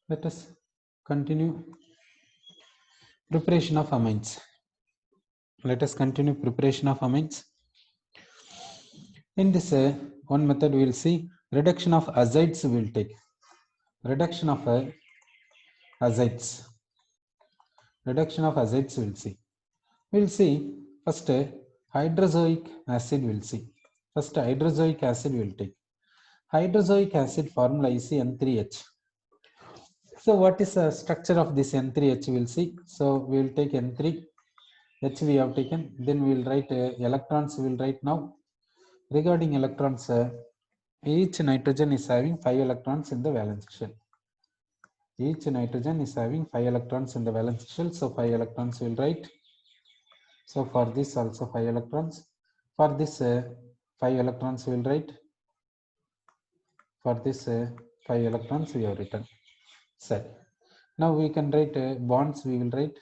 Let us continue preparation of amines. Let us continue preparation of amines. In this one method we will see reduction of azides we will take. Reduction of azides. Reduction of azides we will see. We will see first hydrozoic acid we will see. First hydrozoic acid we will take. Hydrozoic acid formula is N3H. So what is the structure of this N3H we will see. So we will take N3. H we have taken, then we will write electrons we will write now. Regarding electrons, each nitrogen is having 5 electrons in the valence shell. Each nitrogen is having 5 electrons in the valence shell, so 5 electrons we will write. So for this also 5 electrons. For this 5 electrons we will write. For this 5 electrons we have written. Set. Now we can write bonds we will write.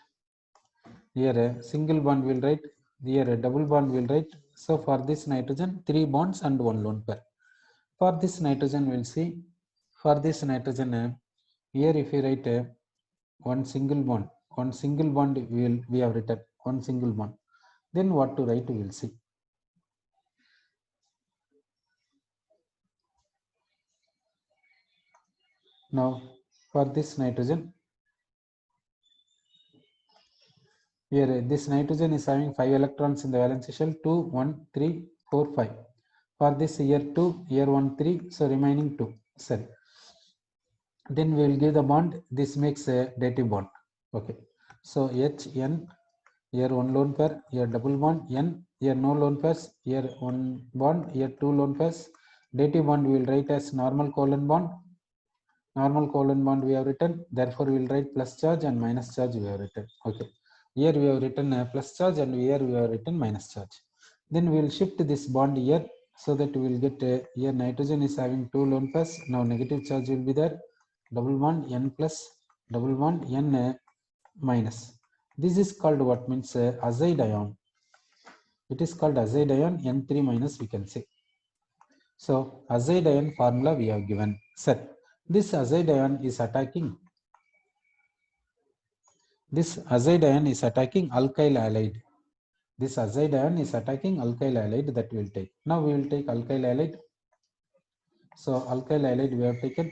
Here a single bond will write, here a double bond will write. So for this nitrogen, 3 bonds and 1 lone pair. For this nitrogen we'll see, for this nitrogen, here if we write one single bond we have written, one single bond. Then what to write we will see. Now for this nitrogen, here this nitrogen is having 5 electrons in the valence shell, 2, 1, 3, 4, 5. For this here 2, here 1, 3, so remaining 2. Sorry. Then we will give the bond. This makes a dative bond. Okay. So H, N, here 1 lone pair, here double bond, N, here no lone pairs, here 1 bond, here 2 lone pairs. Dative bond we will write as normal covalent bond. Normal covalent bond we have written. Therefore, we will write plus charge and minus charge we have written. Okay. Here we have written plus charge and here we have written minus charge. Then we will shift this bond here so that we will get here nitrogen is having 2 lone pairs. Now negative charge will be there. Double bond N plus, double bond N minus. This is called what means azide ion. It is called azide ion N3 minus we can say. So azide ion formula we have given. Set. This azide ion is attacking. This azide ion is attacking alkyl halide. This azide ion is attacking alkyl halide that we will take. Now we will take alkyl halide. So alkyl halide we have taken.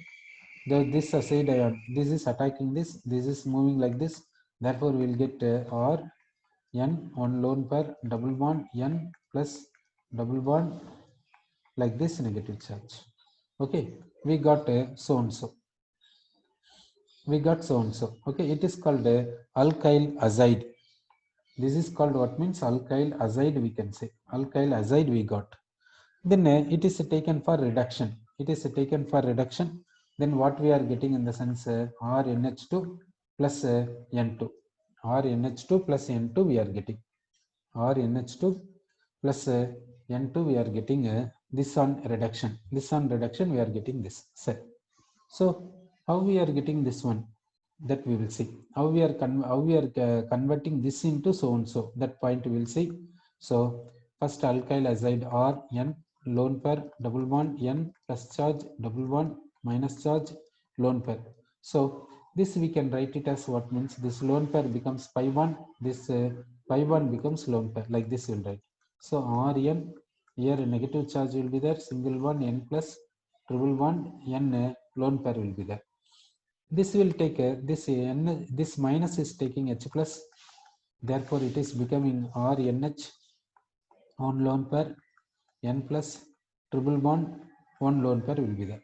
This azide ion, this is attacking this. This is moving like this. Therefore, we will get R N 1 lone pair double bond N plus double bond like this negative charge. Okay, we got so and so. We got so and so. Okay, it is called alkyl azide. This is called what means alkyl azide we can say. Alkyl azide we got. Then it is taken for reduction. It is taken for reduction. Then what we are getting in the sense RNH2 plus N2. RNH2 plus N2 we are getting. RNH2 plus N2 we are getting this on reduction. This on reduction we are getting this. So how we are getting this one? That we will see. How we are converting this into so and so. That point we will see. So first alkyl azide R N lone pair double bond N plus charge double bond minus charge lone pair. So this we can write it as what means this lone pair becomes pi bond, this pi bond becomes lone pair, like this will write. So Rn here negative charge will be there, single bond N plus triple bond N lone pair will be there. This will take this N, this minus is taking H plus, therefore it is becoming RNH on lone pair N plus triple bond 1 lone pair will be there.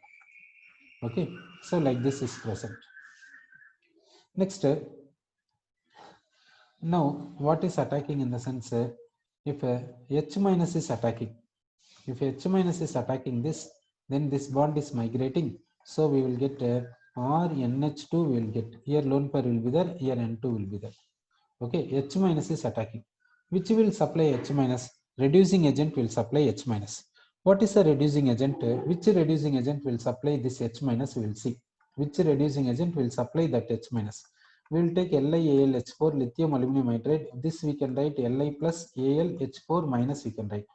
Okay, so like this is present. Next, now what is attacking in the sense if H minus is attacking, if H minus is attacking this, then this bond is migrating. So we will get RNH2 we will get, here lone pair will be there, here N2 will be there. Okay, H minus is attacking. Which will supply H minus? Reducing agent will supply H minus. What is a reducing agent? Which reducing agent will supply this H minus? We will see. Which reducing agent will supply that H minus? We will take LiAlH4 lithium aluminum hydride. This we can write Li plus AlH4 minus we can write.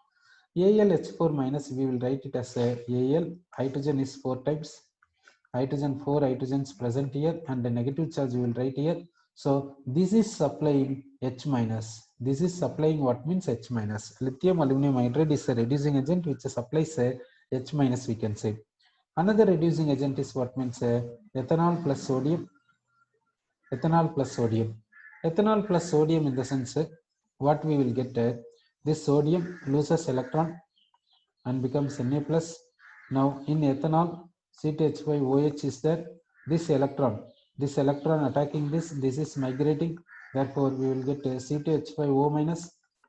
AlH4 minus we will write it as Al. Hydrogen is 4 times. hydrogen, 4 hydrogens present here, and the negative charge we will write here. So this is supplying H minus. This is supplying what means H minus. Lithium aluminum hydride is a reducing agent which supplies H minus, we can say. Another reducing agent is what means ethanol plus sodium. Ethanol plus sodium. Ethanol plus sodium in the sense what we will get, this sodium loses electron and becomes Na plus. Now in ethanol, C2H5OH is there. This electron attacking this is migrating. Therefore, we will get C2H5O minus,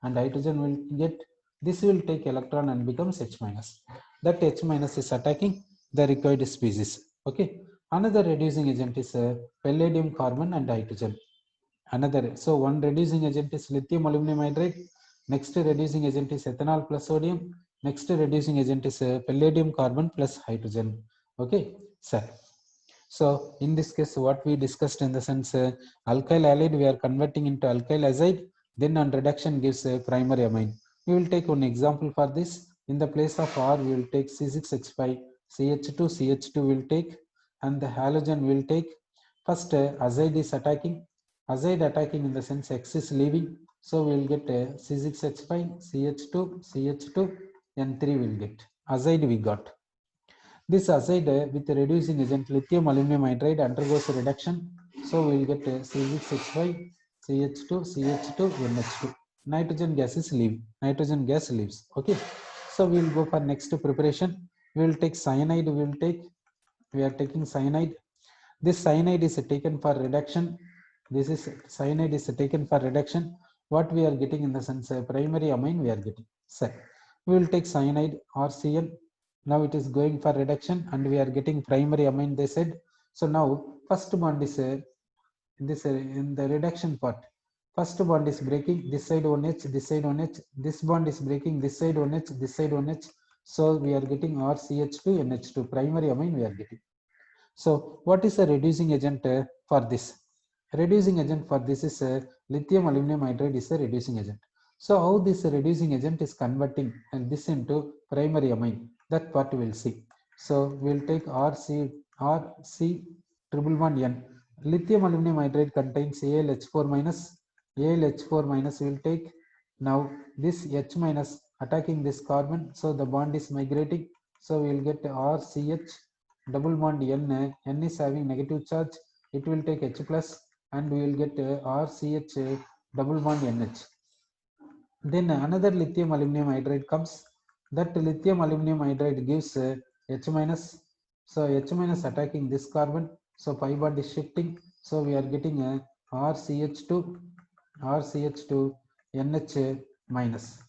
and hydrogen will get, this will take electron and becomes H minus. That H minus is attacking the required species. Okay. Another reducing agent is palladium carbon and hydrogen. So one reducing agent is lithium aluminum hydride. Next reducing agent is ethanol plus sodium. Next reducing agent is palladium carbon plus hydrogen. Okay, sir. So in this case, what we discussed in the sense alkyl halide we are converting into alkyl azide. Then on reduction gives a primary amine. We will take one example for this. In the place of R, we will take C6H5, CH2 will take, and the halogen will take. First azide is attacking. Azide attacking in the sense X is leaving. So we will get C6H5, CH2, N3 will get. Azide we got. This azide with reducing agent lithium aluminum hydride undergoes reduction. So we will get C6H5, CH2, NH2. Nitrogen gas is leaving. Nitrogen gas leaves. Okay. So we will go for next preparation. We will take cyanide. We are taking cyanide. This cyanide is taken for reduction. Cyanide is taken for reduction. What we are getting in the sense primary amine we are getting. So we will take cyanide RCl. Now it is going for reduction and we are getting primary amine, they said. So now first bond is in the reduction part. First bond is breaking, this side 1H, this side 1H. This bond is breaking, this side 1H, this side 1H. So we are getting RCH2, NH2, primary amine we are getting. So what is a reducing agent for this? Reducing agent for this is lithium aluminum hydride is a reducing agent. So how this reducing agent is converting and this into primary amine, that part we will see. So we will take RC triple bond N. Lithium aluminum hydride contains AlH4 minus. AlH4 minus we will take. Now this H minus attacking this carbon, so the bond is migrating. So we will get RCH double bond N is having negative charge. It will take H plus and we will get RCH double bond NH. Then another lithium aluminum hydride comes. That lithium aluminum hydride gives H minus. So H minus attacking this carbon. So pi bond is shifting. So we are getting a RCH2 NH minus.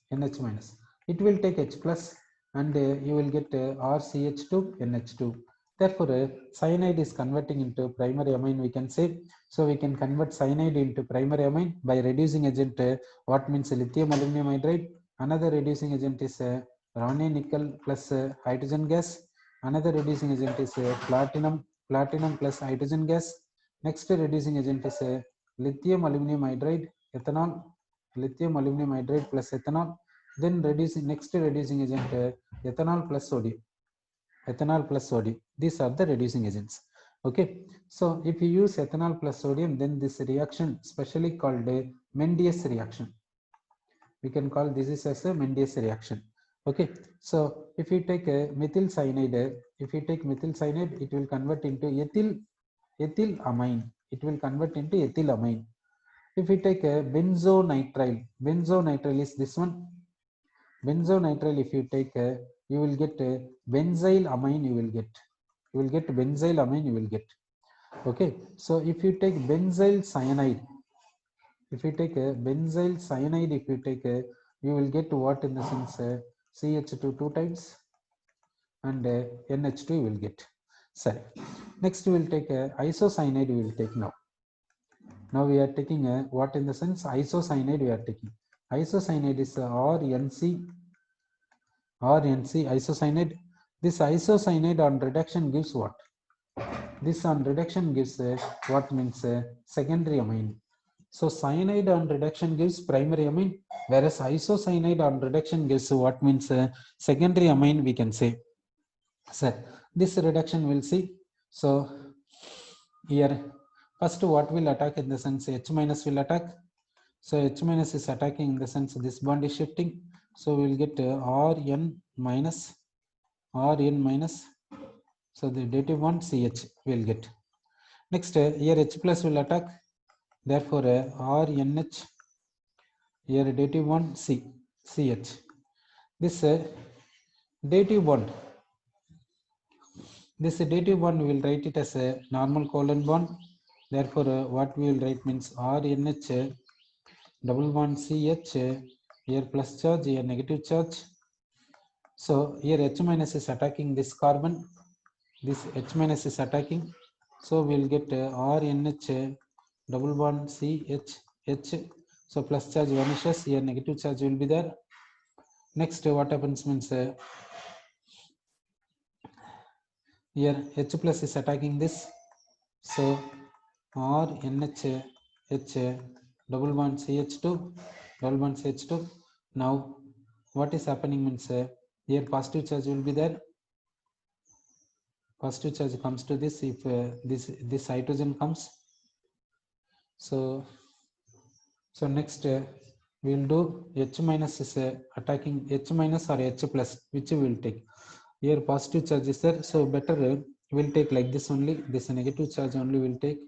It will take H plus and you will get RCH2 NH2. Therefore, cyanide is converting into primary amine, we can say. So we can convert cyanide into primary amine by reducing agent. What means lithium aluminum hydride? Another reducing agent is Raney nickel plus hydrogen gas. Another reducing agent is platinum plus hydrogen gas. Next reducing agent is lithium aluminum hydride, ethanol, lithium aluminum hydride plus ethanol. Then next reducing agent ethanol plus sodium. These are the reducing agents. Okay, so if you use ethanol plus sodium, then this reaction specially called a Mendius reaction. We can call this as a Mendius reaction. Okay, so if you take a methyl cyanide, it will convert into ethyl amine. It will convert into ethyl amine. If we take a benzonitrile is this one. Benzonitrile, if you take you will get benzyl amine, you will get benzyl amine, you will get. Okay, so if you take benzyl cyanide, you take you will get what in the sense CH2 two times and NH2 you will get. Sorry. Next we will take isocyanide, we will take now. Now we are taking what in the sense isocyanide we are taking. Isocyanide is RNC isocyanide. This isocyanide on reduction gives what? This on reduction gives what means secondary amine. So cyanide on reduction gives primary amine, whereas isocyanide on reduction gives what means secondary amine, we can say. Sir, this reduction we'll see. So here first what will attack in the sense H minus will attack. So H minus is attacking in the sense this bond is shifting. So we will get Rn minus. So the dative one CH will get. Next here H plus will attack. Therefore RNH. Here dative one CH. This dative bond. This dative bond we will write it as a normal covalent bond. Therefore what we will write means RNH double bond CH, here plus charge, here negative charge. So here H minus is attacking this carbon. This H minus is attacking. So we will get RNH double bond CH H. So plus charge vanishes. Here negative charge will be there. Next what happens means here H plus is attacking this. So RNH H double bond CH2 double bond CH2. Now what is happening means here positive charge will be there. Positive charge comes to this if this hydrogen comes. So next we will do H minus is attacking H minus or H plus, which we will take. Here positive charge is there, so better we will take like this only. This negative charge only will take.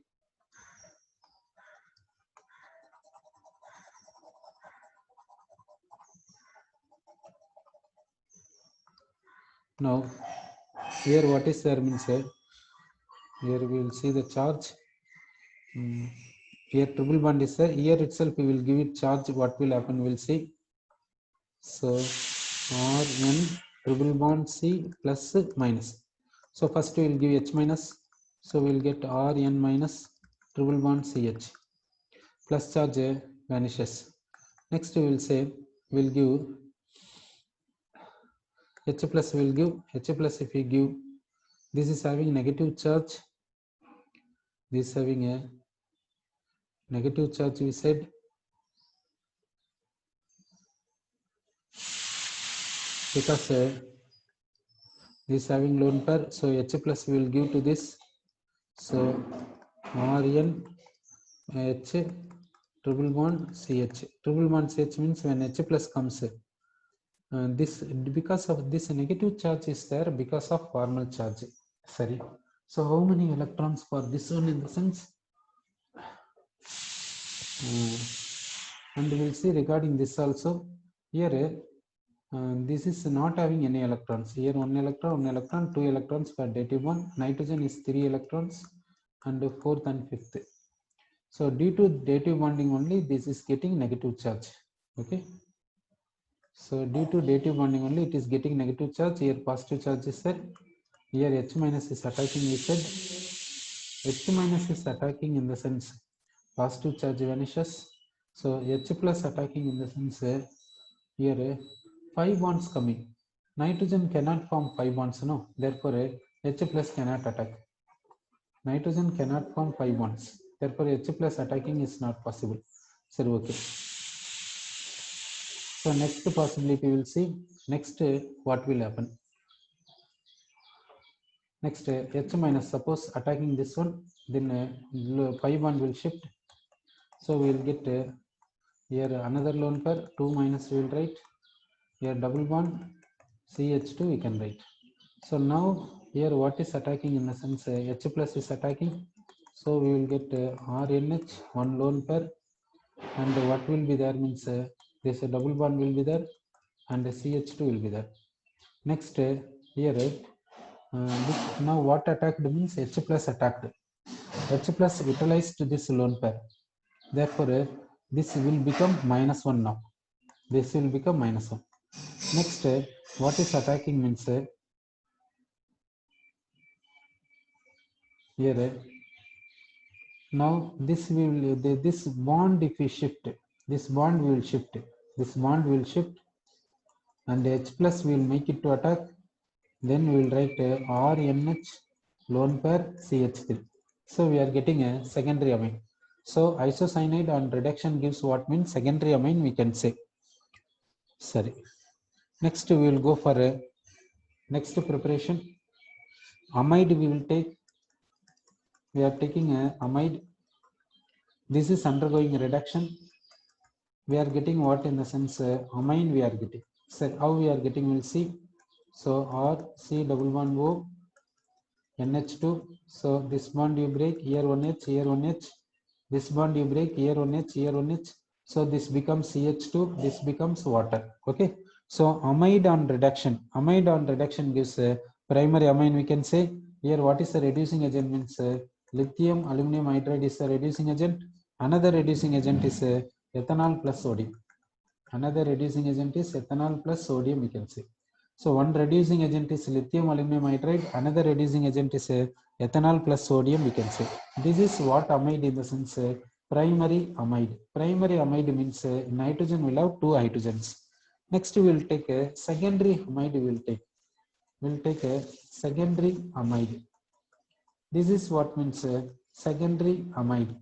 Now here what is there means here we will see the charge. Here triple bond is there. Here itself we will give it charge. What will happen we will see. So Rn triple bond C plus minus. So first we will give H minus. So we will get Rn minus triple bond CH. Plus charge vanishes. Next we will say we will give H plus. We will give H plus. If we give, this is having negative charge. This is having a negative charge, we said. Because this having lone pair, so H plus we will give to this. So Rn H triple bond CH. Triple bond CH means when H plus comes, this because of this negative charge is there because of formal charge. Sorry. So how many electrons for this one in the sense? And we will see regarding this also. Here this is not having any electrons. Here one electron, 2 electrons for dative one. Nitrogen is 3 electrons and 4th and 5th. So due to dative bonding only, this is getting negative charge. Okay. So due to dative bonding only, it is getting negative charge. Here positive charge is there. Here H minus is attacking. We said H minus is attacking in the sense positive charge vanishes. So H plus attacking in the sense here 5 bonds coming. Nitrogen cannot form 5 bonds, no. Therefore H plus cannot attack. Nitrogen cannot form 5 bonds. Therefore H plus attacking is not possible. So okay. So next possibility we will see. Next what will happen. Next H minus, suppose attacking this one, then 5 bond will shift. So we will get here another lone pair, 2 minus we will write. Here double bond CH2 we can write. So now here what is attacking in the sense H plus is attacking. So we will get RNH, one lone pair, and what will be there means this double bond will be there and CH2 will be there. Next here now what attacked means H plus attacked. H plus utilized this lone pair. Therefore this will become -1 now. This will become -1. Next what is attacking means here now this will this bond, if we shift, this bond will shift. This bond will shift and H plus will make it to attack. Then we will write RNH lone pair CH3. So we are getting a secondary amine. So isocyanide on reduction gives what means secondary amine, we can say. Sorry. Next we will go for a next preparation. Amide we will take. We are taking a amide. This is undergoing reduction. We are getting what in the sense amine we are getting. So how we are getting, we'll see. So R C double bond O NH2. So this bond you break, here 1H, here 1H. This bond you break, here 1H, here 1H. So this becomes CH2, this becomes water. Okay. So amide on reduction gives a primary amine, we can say. Here what is the reducing agent means lithium aluminum hydride is the reducing agent. Another reducing agent is ethanol plus sodium. Another reducing agent is ethanol plus sodium, we can say. So one reducing agent is lithium aluminum hydride. Another reducing agent is ethanol plus sodium, we can say. This is what amide in the sense primary amide. Primary amide means nitrogen will have 2 hydrogens. Next we will take a secondary amide. We'll take a secondary amide. This is what means secondary amide.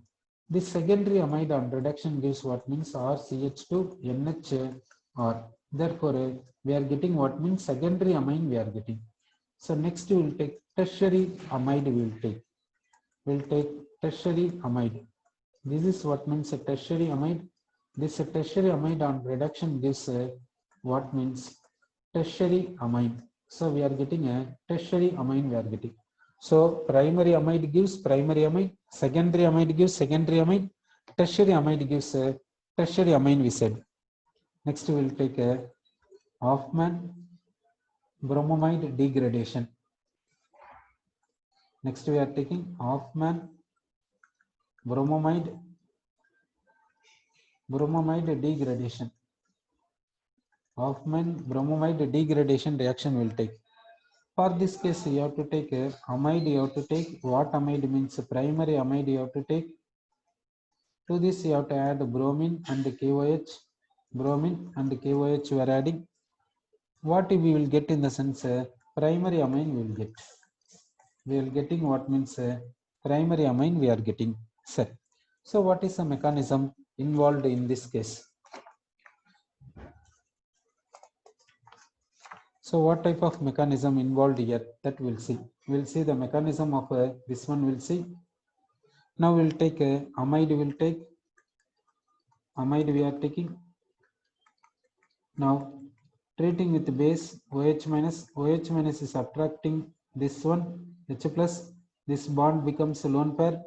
This secondary amide on reduction gives what means RCH2 NHR. Therefore, we are getting what means secondary amine we are getting. So next we will take tertiary amide. We'll take tertiary amide. This is what means a tertiary amide. This tertiary amide on reduction gives what means tertiary amine. So we are getting a tertiary amine we are getting. So primary amide gives primary amide, secondary amide gives secondary amide, tertiary amide gives tertiary amine, we said. Next we will take a Hoffman bromamide degradation. Next we are taking Hoffman bromamide degradation. Hoffman bromamide degradation reaction will take. For this case, you have to take amide. You have to take what amide means primary amide. You have to take. To this, you have to add bromine and KOH. Bromine and KOH we are adding. What we will get in the sense primary amine we will get. We are getting what means primary amine we are getting. So what is the mechanism involved in this case? So what type of mechanism involved here, that we'll see. We'll see the mechanism of this one, we'll see. Now we'll take amide, we are taking. Now treating with base OH minus is subtracting this one, H plus, this bond becomes a lone pair.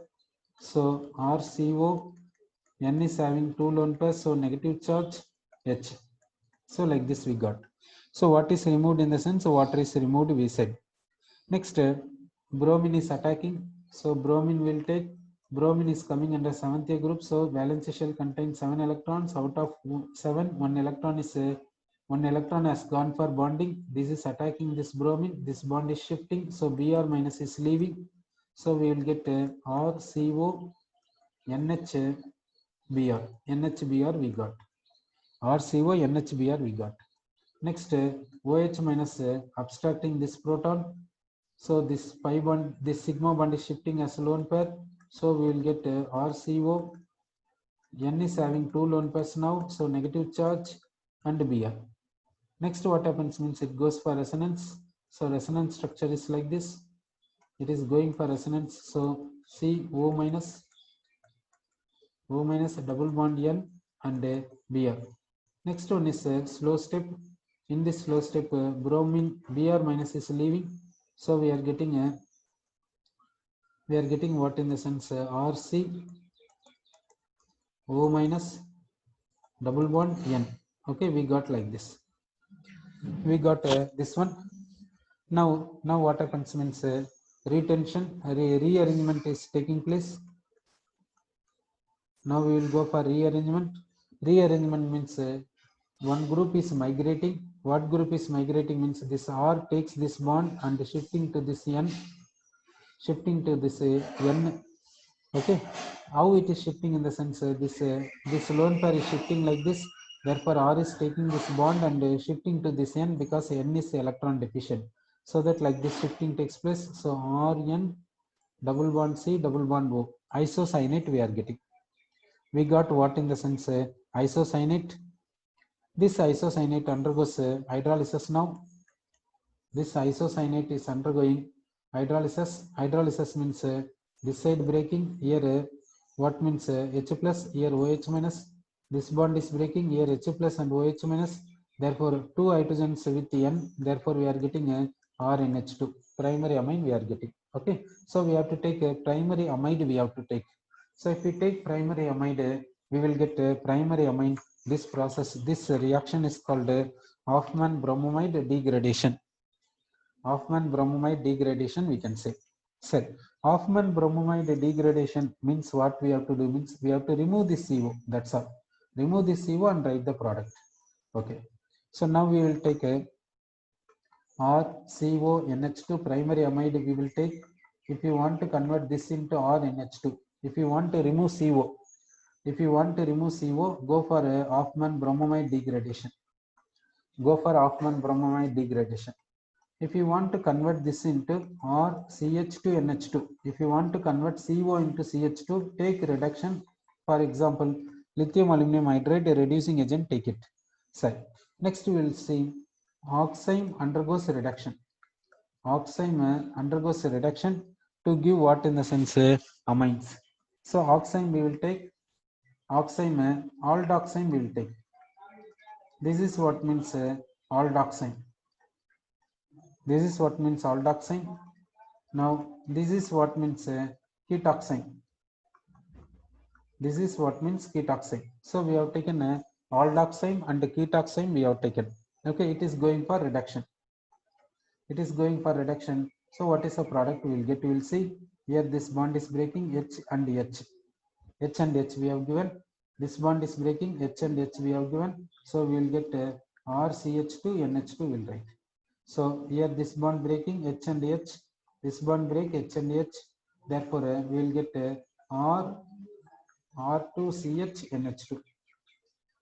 So RCO, N is having 2 lone pairs, so negative charge H. So like this we got. So what is removed in the sense water is removed, we said. Next bromine is attacking. So bromine will take, bromine is coming under 7th group. So valence shell contains 7 electrons. Out of 7, 1 electron has gone for bonding. This is attacking this bromine. This bond is shifting. So Br minus is leaving. So we will get RCO NHBr. NHBr we got. RCO NHBr we got. Next OH minus abstracting this proton. So this pi bond, this sigma bond is shifting as a lone pair. So we will get RCO. N is having 2 lone pairs now. So negative charge and Br. Next what happens means it goes for resonance. So resonance structure is like this. It is going for resonance. So CO minus double bond N and Br. Next one is a slow step. In this slow step, bromine Br minus is leaving. So we are getting what in the sense RC O minus double bond N. Okay, we got like this. We got this one. Now what happens means retention, rearrangement is taking place. Now we will go for rearrangement. Rearrangement means one group is migrating. What group is migrating means this R takes this bond and shifting to this N, N. Okay, how it is shifting in the sense this lone pair is shifting like this. Therefore, R is taking this bond and shifting to this N because N is electron deficient. So that like this shifting takes place. So RN double bond C double bond O, isocyanate we are getting. We got what in the sense isocyanate. This isocyanate undergoes hydrolysis now. This isocyanate is undergoing hydrolysis. Hydrolysis means this side breaking here, what means H plus, here OH minus, this bond is breaking here, H plus and OH minus, therefore two hydrogens with N, therefore we are getting a RNH2, primary amine we are getting. Okay, so we have to take a primary amide, we have to take. So if we take primary amide, we will get a primary amine. This process, this reaction is called Hoffman bromamide degradation. Hoffman bromamide degradation, we can say. Sir, Hoffman bromamide degradation means what we have to do means we have to remove this CO. That's all. Remove this CO and write the product. Okay. So now we will take a RCONH2 primary amide. We will take, if you want to convert this into RNH2, if you want to remove CO, if you want to remove CO, go for a Hoffman bromamide degradation. Go for Hoffman bromamide degradation. If you want to convert this into RCH2NH2, if you want to convert CO into CH2, take reduction. For example, lithium aluminum hydride, a reducing agent, take it. So next we will see oxime undergoes reduction. Oxime undergoes reduction to give what in the sense amines. So oxime we will take, oxime aldoxime we will take. This is what means aldoxime. This is what means aldoxime. Now this is what means ketoxime. This is what means ketoxime. So we have taken aldoxime and ketoxime we have taken. Okay, it is going for reduction. It is going for reduction. So what is the product we will get? We will see here this bond is breaking, H and H. H and H we have given. This bond is breaking, H and H we have given. So we will get RCH2 NH2 will write. So here this bond breaking, H and H, this bond break, H and H, therefore we will get R2CH NH2,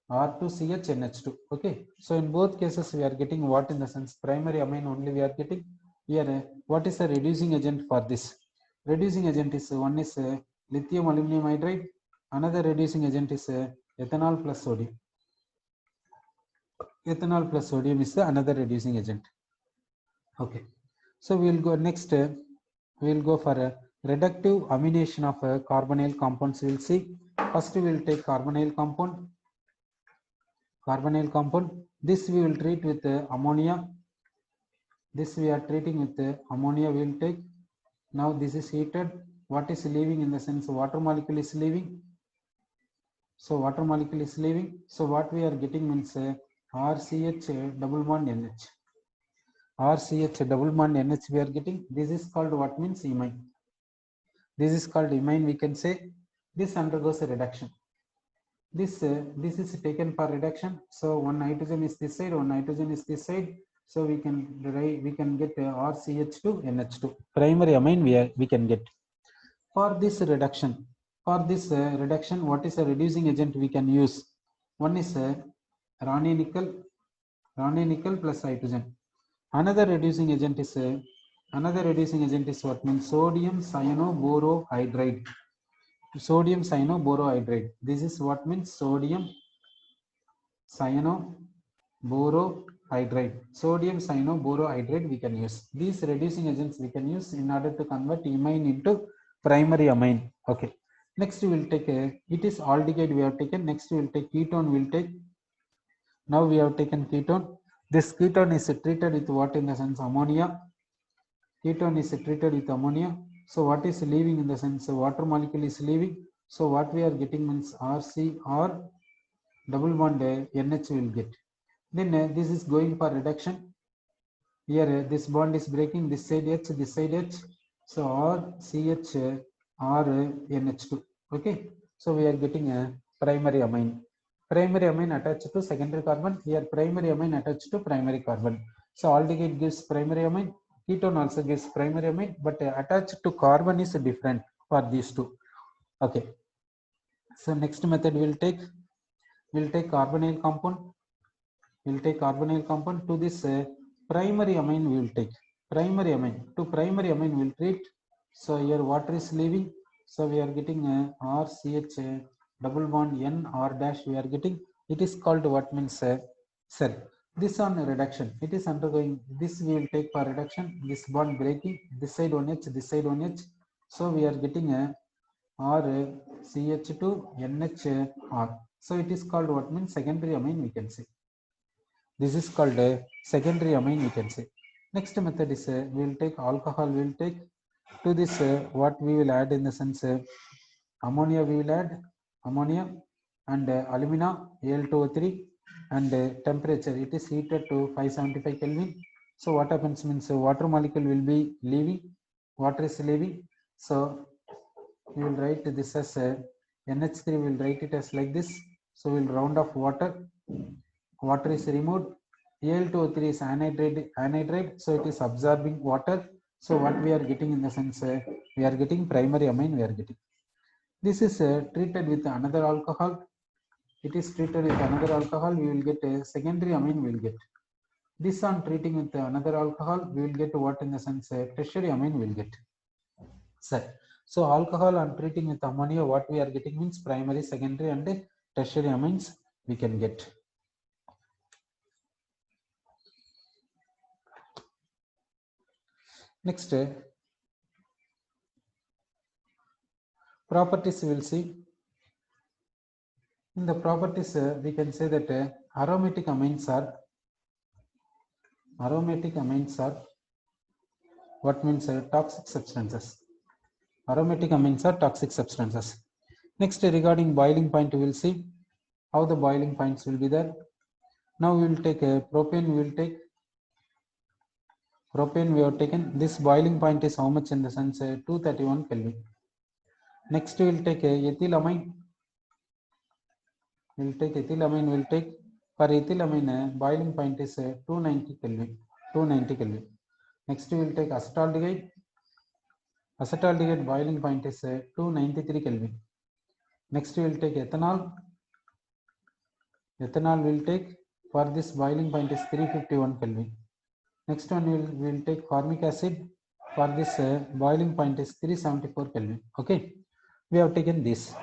R2CH NH2. Okay, so in both cases we are getting what in the sense primary amine only we are getting. Here what is the reducing agent for this? Reducing agent is one is lithium aluminum hydride, another reducing agent is ethanol plus sodium. Ethanol plus sodium is another reducing agent. Okay, so we will go next. We will go for a reductive amination of carbonyl compounds. We will see. First, we will take carbonyl compound. Carbonyl compound. This we will treat with ammonia. This we are treating with ammonia. We will take. Now this is heated. What is leaving in the sense water molecule is leaving. So water molecule is leaving. So what we are getting means RCH double bond NH. RCH double bond NH we are getting. This is called what means imine. This is called imine. We can say this undergoes a reduction. This is taken for reduction. So one nitrogen is this side, one nitrogen is this side. So we can get RCH2 NH2 primary amine we can get. For this reduction, what is a reducing agent we can use? One is Raney nickel plus hydrogen. Another reducing agent is what means sodium cyanoborohydride. Sodium cyanoborohydride. This is what means sodium cyanoborohydride. Sodium cyanoborohydride we can use. These reducing agents we can use in order to convert imine into primary amine. Okay. Next we will take it is aldehyde we have taken. Next we will take ketone. We will take. Now we have taken ketone. This ketone is treated with what in the sense ammonia. Ketone is treated with ammonia. So what is leaving in the sense water molecule is leaving. So what we are getting means RCR double bond NH will get. Then this is going for reduction. Here this bond is breaking, this side H, this side H. So RCH RNH2. Okay. So we are getting a primary amine. Primary amine attached to secondary carbon. Here primary amine attached to primary carbon. So aldehyde gives primary amine. Ketone also gives primary amine, but attached to carbon is different for these two. Okay. So next method we'll take carbonyl compound. We'll take carbonyl compound. To this primary amine we will take primary amine. To primary amine we'll treat. So here water is leaving. So we are getting RCH double bond N R dash we are getting. It is called what means cell. This on reduction. It is undergoing. This we will take for reduction. This bond breaking. This side 1H. This side 1H. So we are getting a RCH2NHR. So it is called what means secondary amine, we can say. This is called a secondary amine, we can say. Next method is we will take alcohol, we will take to this what we will add in the sense ammonia, we will add ammonia and alumina Al2O3 and temperature it is heated to 575 Kelvin. So what happens means water molecule will be leaving, water is leaving. So we will write this as NH3, we will write it as like this. So we will round off water, water is removed, Al2O3 is anhydride, so it is absorbing water. So what we are getting in the sense we are getting primary amine, we are getting. This is treated with another alcohol. It is treated with another alcohol, we will get a secondary amine, we will get. This on treating with another alcohol, we will get what in the sense tertiary amine we will get. So alcohol on treating with ammonia, what we are getting means primary, secondary and tertiary amines we can get. Next, properties we will see. In the properties, we can say that aromatic amines are what means toxic substances. Aromatic amines are toxic substances. Next, regarding boiling point, we will see how the boiling points will be there. Now we will take propane. We will take propane. We have taken this boiling point is how much in the sense 231 Kelvin. Next, we will take ethylamine. We will take ethylamine. We will take for ethylamine boiling point is 290 Kelvin. 290 Kelvin. Next, we will take acetaldehyde. Acetaldehyde boiling point is 293 Kelvin. Next, we will take ethanol. Ethanol will take for this boiling point is 351 Kelvin. Next one we will take formic acid. For this boiling point is 374 Kelvin. Okay, we have taken this.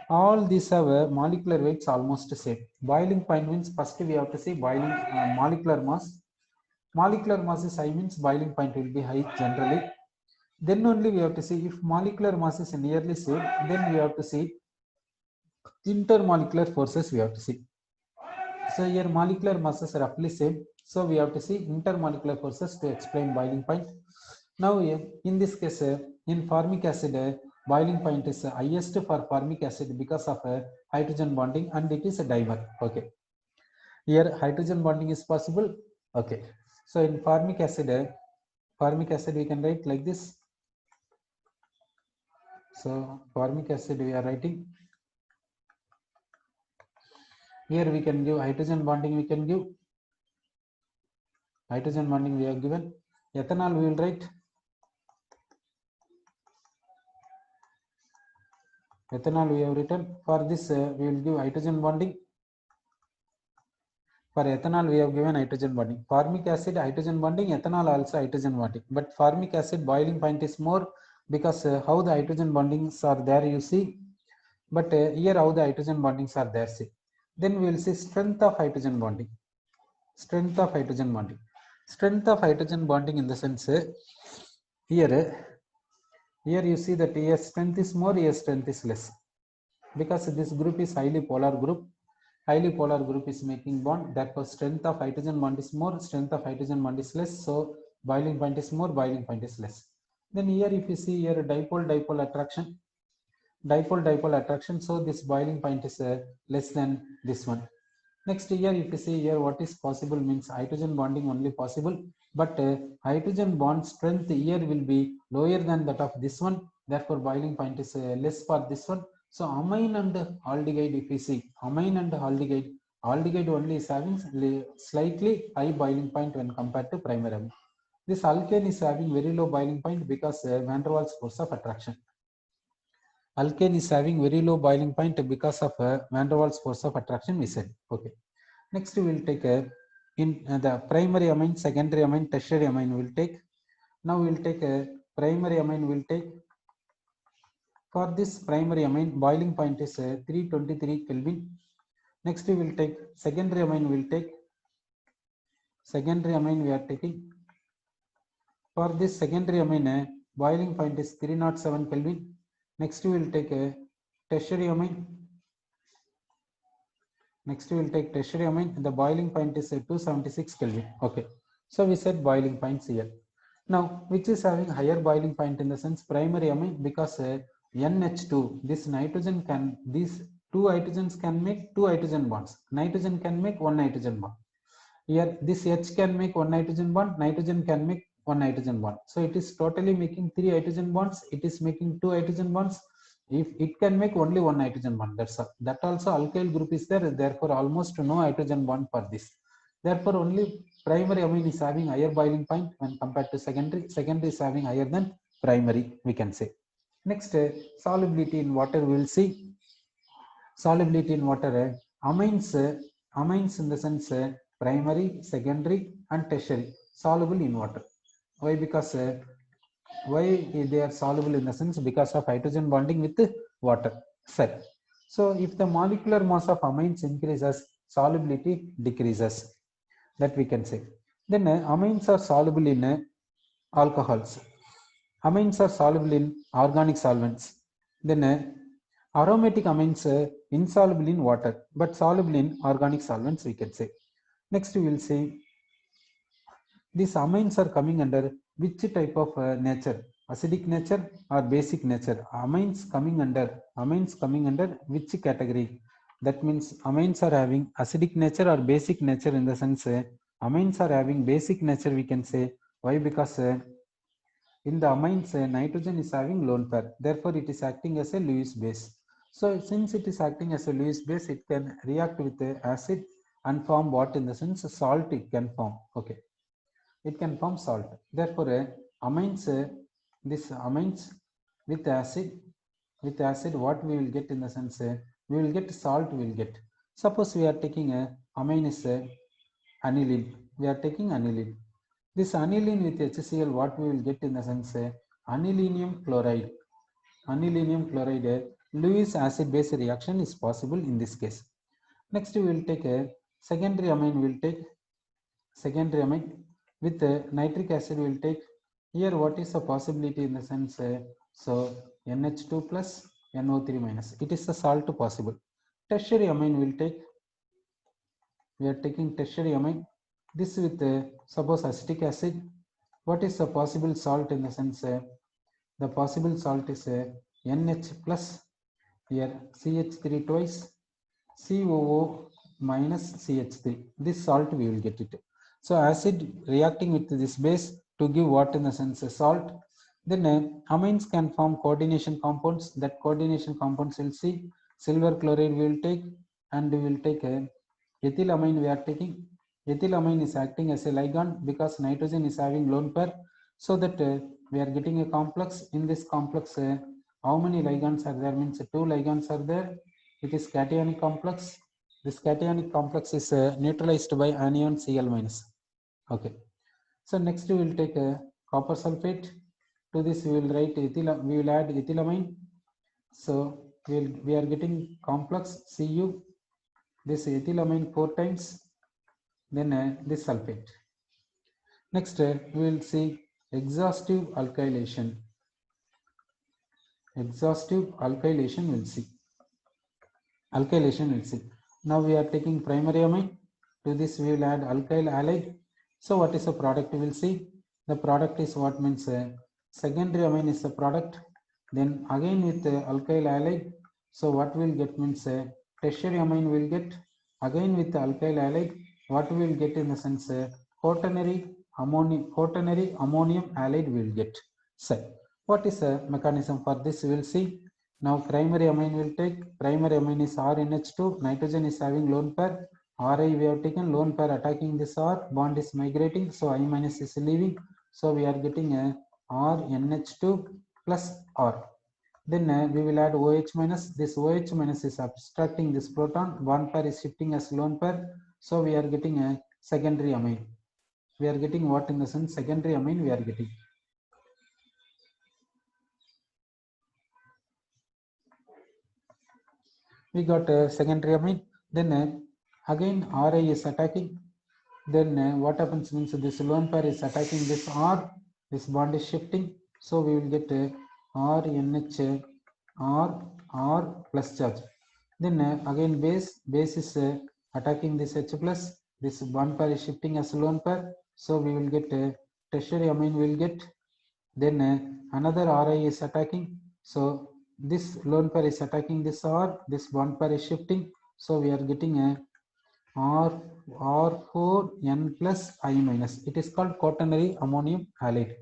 All these have molecular weights almost same. Boiling point means first we have to see boiling molecular mass. Molecular mass is high means boiling point will be high generally. Then only we have to see if molecular mass is nearly same. Then we have to see intermolecular forces. We have to see. So here molecular masses are roughly same. So we have to see intermolecular forces to explain boiling point. Now in this case, in formic acid, boiling point is highest for formic acid because of hydrogen bonding and it is a dimer. Okay. Here hydrogen bonding is possible. Okay. So in formic acid we can write like this. So formic acid we are writing. Here we can give hydrogen bonding, we can give hydrogen bonding we have given. Ethanol we will write. Ethanol we have written. For this we will give hydrogen bonding. For ethanol we have given hydrogen bonding. Formic acid hydrogen bonding, ethanol also hydrogen bonding. But formic acid boiling point is more because how the hydrogen bondings are there you see. But here how the hydrogen bondings are there see. Then we will see strength of hydrogen bonding. Strength of hydrogen bonding. Strength of hydrogen bonding in the sense here you see that here strength is more, here strength is less. Because this group is highly polar group. Highly polar group is making bond. Therefore, strength of hydrogen bond is more, strength of hydrogen bond is less. So boiling point is more, boiling point is less. Then here if you see here dipole attraction. Dipole attraction. So this boiling point is less than this one. Next here if you see here what is possible means hydrogen bonding only possible, but hydrogen bond strength here will be lower than that of this one. Therefore boiling point is less for this one. So amine and aldehyde if you see amine and aldehyde only is having slightly high boiling point when compared to primary amine. This alkane is having very low boiling point because van der Waals force of attraction. Alkane is having very low boiling point because of van der Waals force of attraction, we said. Okay. Next we will take in the primary amine, secondary amine, tertiary amine we will take. Now we will take a primary amine we will take. For this primary amine, boiling point is 323 Kelvin. Next we will take secondary amine we will take. Secondary amine we are taking. For this secondary amine, boiling point is 307 Kelvin. Next we will take a tertiary amine. Next we will take tertiary amine. The boiling point is 276 Kelvin. Okay. So we said boiling points here. Now, which is having higher boiling point in the sense primary amine, because NH2, this nitrogen can, these two hydrogens can make two hydrogen bonds. Nitrogen can make one nitrogen bond. Here, this H can make one nitrogen bond, nitrogen can make one nitrogen bond. So it is totally making three hydrogen bonds. It is making two hydrogen bonds. If it can make only one nitrogen bond, that's all. That also alkyl group is there. Therefore, almost no hydrogen bond for this. Therefore, only primary amine is having higher boiling point when compared to secondary. Secondary is having higher than primary, we can say. Next, solubility in water, we will see. Solubility in water, amines, amines in the sense primary, secondary and tertiary soluble in water. Why? Because why they are soluble in the sense because of hydrogen bonding with water. Sir, so if the molecular mass of amines increases, solubility decreases, that we can say. Then amines are soluble in alcohols. Amines are soluble in organic solvents. Then aromatic amines insoluble in water but soluble in organic solvents, we can say. Next we will see these amines are coming under which type of nature, acidic nature or basic nature. Amines coming under which category? That means amines are having acidic nature or basic nature, in the sense amines are having basic nature, we can say. Why? Because in the amines nitrogen is having lone pair, therefore it is acting as a Lewis base. So since it is acting as a Lewis base, it can react with the acid and form what? In the sense salt it can form. Okay, it can form salt. Therefore amines, this amines with acid, what we will get? In the sense we will get salt, we will get. Suppose we are taking a amine is aniline, we are taking aniline. This aniline with HCl, what we will get? In the sense anilinium chloride. Anilinium chloride, Lewis acid base reaction is possible in this case. Next we will take a secondary amine. We will take secondary amine with nitric acid. We will take here, what is the possibility? In the sense so NH2 plus NO3 minus, it is the salt possible. Tertiary amine will take, we are taking tertiary amine, this with suppose acetic acid. What is the possible salt? In the sense the possible salt is NH plus, here CH3 twice, COO minus CH3. This salt we will get it. So acid reacting with this base to give what? In the sense salt. Then amines can form coordination compounds. That coordination compounds will see silver chloride we will take, and we will take ethylamine. We are taking ethylamine is acting as a ligand because nitrogen is having lone pair, so that we are getting a complex. In this complex, how many ligands are there? Means two ligands are there. It is cationic complex. This cationic complex is neutralized by anion Cl minus. Okay. So next we will take copper sulfate. To this we will write we will add ethylamine. So we are getting complex Cu. This ethylamine 4 times. Then this sulfate. Next we will see exhaustive alkylation. Exhaustive alkylation will see. Alkylation will see. Now we are taking primary amine. To this we will add alkyl halide. So what is the product? We will see. The product is what? Means secondary amine is the product. Then again with alkyl halide. So what we will get? Means tertiary amine will get. Again with alkyl halide, what we will get? In the sense quaternary ammonium halide we will get. So what is the mechanism for this? We will see. Now primary amine will take. Primary amine is RNH2. Nitrogen is having lone pair. Ri we have taken, lone pair attacking this R, bond is migrating, so I minus is leaving. So we are getting a RNH2 plus R. Then we will add OH minus. This OH minus is abstracting this proton. Bond pair is shifting as lone pair. So we are getting a secondary amine. We are getting what? In the sense secondary amine we are getting. We got a secondary amine. Then again Ri is attacking. Then what happens? Means this lone pair is attacking this R. This bond is shifting. So we will get RNH R plus charge. Then again base is attacking this H plus. This bond pair is shifting as lone pair. So we will get tertiary amine will get. Then another Ri is attacking. So this lone pair is attacking this R. This bond pair is shifting. So we are getting a R4N plus I minus. It is called quaternary ammonium halide.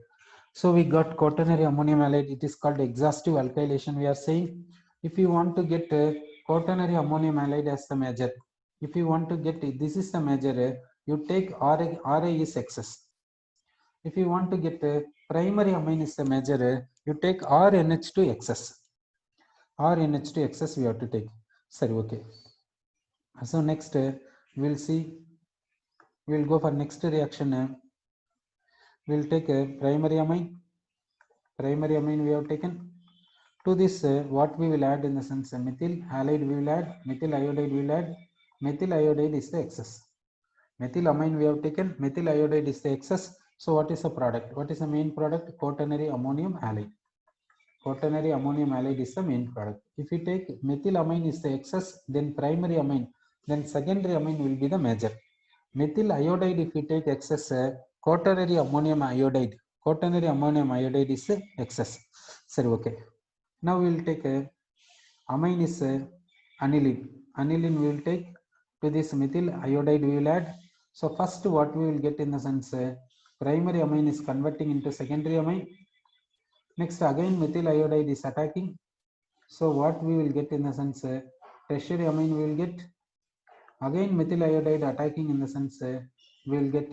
So we got quaternary ammonium halide. It is called exhaustive alkylation. We are saying if you want to get quaternary ammonium halide as the major, if you want to get it, this is the major, you take Ra is excess. If you want to get primary amine is the major, you take RNH2 excess. RNH2 excess we have to take. Sorry, okay. So next we'll see, we'll go for next reaction. We'll take a primary amine. Primary amine we have taken. To this, what we will add in the sense methyl halide we will add, methyl iodide we will add. Methyl iodide is the excess. Methyl amine we have taken, methyl iodide is the excess. So what is the product? What is the main product? Quaternary ammonium halide. Quaternary ammonium halide is the main product. If you take methyl amine is the excess, then primary amine, then secondary amine will be the major. Methyl iodide, if you take excess, quaternary ammonium iodide. Quaternary ammonium iodide is the excess. Sorry, okay. Now we will take a amine is aniline. Aniline we will take. To this methyl iodide we will add. So first what we will get in the sense primary amine is converting into secondary amine. Next again methyl iodide is attacking. So what we will get in the sense tertiary amine we will get. Again methyl iodide attacking in the sense we will get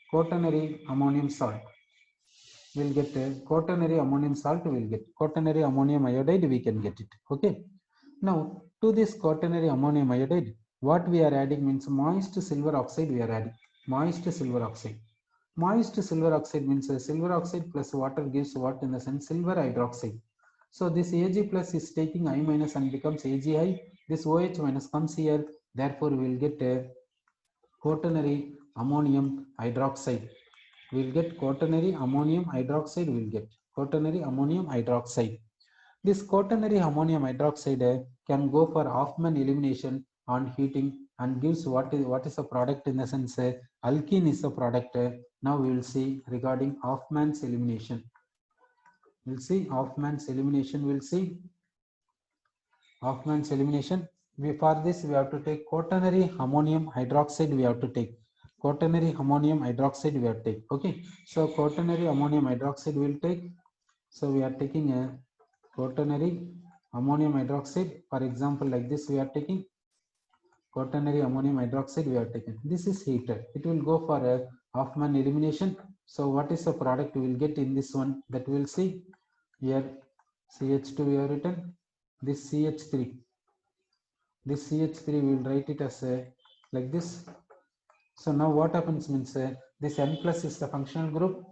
quaternary ammonium salt. We will get quaternary ammonium salt, we will get quaternary ammonium iodide, we can get it. Okay. Now to this quaternary ammonium iodide, what we are adding means moist silver oxide we are adding. Moist silver oxide. Moist silver oxide means silver oxide plus water gives what in the sense silver hydroxide. So this Ag plus is taking I minus and becomes AgI. This OH minus comes here. Therefore, we will get quaternary ammonium hydroxide. We will get quaternary ammonium hydroxide. We will get quaternary ammonium hydroxide. This quaternary ammonium hydroxide can go for Hoffman elimination on heating and gives what is the product in the sense alkene is the product. Now we will see regarding Hoffman's elimination. We'll see Hoffman's elimination. We'll see Hoffman's elimination. For this we have to take quaternary ammonium hydroxide. We have to take quaternary ammonium hydroxide. We have to take. Okay. So quaternary ammonium hydroxide we will take. So we are taking a quaternary ammonium hydroxide. For example, like this we are taking quaternary ammonium hydroxide we are taken. This is heated. It will go for a Hoffman elimination. So what is the product we will get in this one, that we will see here. CH2 we have written. This CH3. This CH3 we will write it as like this. So now what happens means this N plus is the functional group.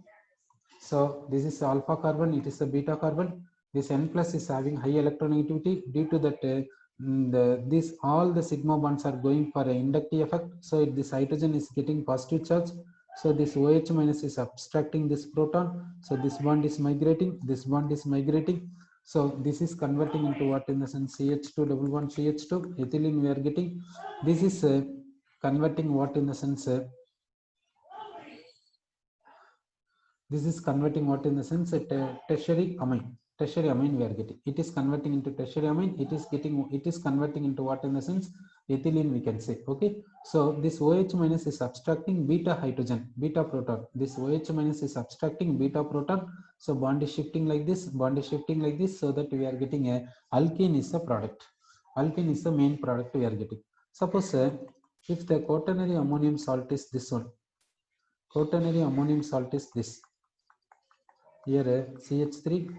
So this is alpha carbon, it is a beta carbon. This N plus is having high electronegativity. Due to that all the sigma bonds are going for an inductive effect. So this hydrogen is getting positive charge. So this OH minus is abstracting this proton. So this bond is migrating. This bond is migrating. So this is converting into what in the sense CH2 double bond CH2 ethylene we are getting. This is converting what in the sense this is converting what in the sense tertiary amine. Tertiary amine we are getting. It is converting into tertiary amine. It is converting into what in the sense ethylene we can say. Okay. So this OH minus is abstracting beta hydrogen, beta proton. This OH minus is abstracting beta proton. So bond is shifting like this, bond is shifting like this, so that we are getting a alkene is the product. Alkene is the main product we are getting. Suppose if the quaternary ammonium salt is this one, quaternary ammonium salt is this. Here CH3